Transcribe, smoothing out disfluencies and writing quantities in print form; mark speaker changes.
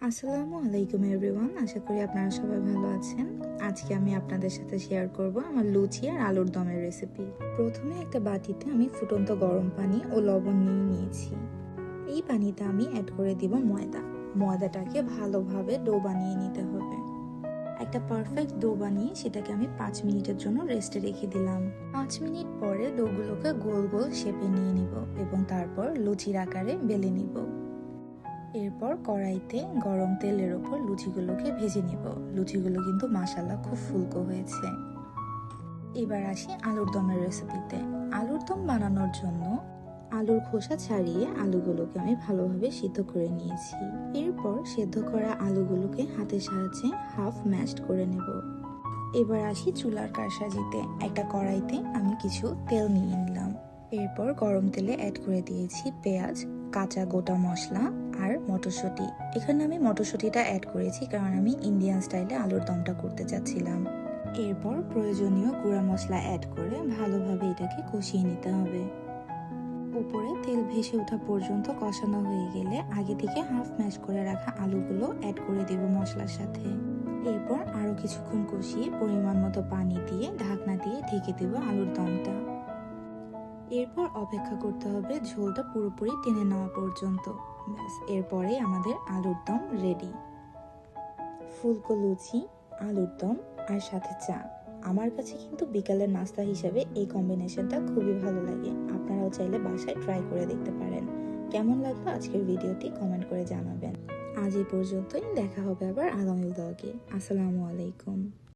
Speaker 1: আসসালামু আলাইকুম এভরিওয়ান, আশা করি আপনারা সবাই ভালো আছেন। আজকে আমি আপনাদের সাথে শেয়ার করব আমার লুচি আর আলুর দমের রেসিপি। প্রথমে একটা বাটিতে আমি ফুটন্ত গরম পানি ও লবণ নিয়ে নিয়েছি। এই পানিতে আমি অ্যাড করে দিব ময়দাটাকে ভালোভাবে ডো বানিয়ে নিতে হবে। একটা পারফেক্ট ডো বানিয়ে সেটাকে আমি 5 মিনিটের জন্য রেস্টে রেখে দিলাম। 5 মিনিট পরে ডোগুলোকে গোল গোল শেপে নিয়ে নিব এবং তারপর লুচির আকারে বেলে নিব। এরপর কড়াইতে গরম তেলের ওপর লুচিগুলোকে ভেজে নিব। লুচিগুলো কিন্তু মাশাআল্লাহ খুব ফুলকো হয়েছে। এবার আসি আলুর দমের রেসিপিতে। আলুর দম বানানোর জন্য আলুর খোসা ছাড়িয়ে আলুগুলোকে আমি ভালোভাবে সিদ্ধ করে নিয়েছি। এরপর সিদ্ধ করা আলুগুলোকে হাতের সাহায্যে হাফ ম্যাশড করে নেব। এবার আসি চুলার কারসাজিতে। একটা কড়াইতে আমি কিছু তেল নিয়ে নিলাম। এরপর গরম তেলে অ্যাড করে দিয়েছি পেঁয়াজ, কাঁচা গোটা মশলা আর মটরশুঁটি। এখানে আমি মটরশুঁটিটা অ্যাড করেছি কারণ আমি ইন্ডিয়ান স্টাইলে আলুর দমটা করতে চাচ্ছিলাম। এরপর প্রয়োজনীয় গুঁড়া মশলা অ্যাড করে ভালোভাবে এটাকে কষিয়ে নিতে হবে। উপরে তেল ভেসে ওঠা পর্যন্ত কষানো হয়ে গেলে আগে থেকে হাফ ম্যাশ করে রাখা আলুগুলো অ্যাড করে দেব মশলার সাথে। এরপর আরো কিছুক্ষণ কষিয়ে পরিমাণ মতো পানি দিয়ে ঢাকনা দিয়ে ঢেকে দেব আলুর দমটা। এরপর অপেক্ষা করতে হবে ঝোলটা পুরোপুরি টেনে নেওয়া পর্যন্ত। ব্যাস, এরপরে আমাদের আলুর দম রেডি। ফুলকো লুচি, আলুর দম আর সাথে চা। আমার কাছে কিন্তু বিকালের নাস্তা হিসেবে এই কম্বিনেশনটা খুবই ভালো লাগে। আপনারাও চাইলে বাসায় ট্রাই করে দেখতে পারেন। কেমন লাগলো আজকের ভিডিওটি কমেন্ট করে জানাবেন। আজ এই পর্যন্তই, দেখা হবে আবার আগামী ব্লগে। আসসালামু আলাইকুম।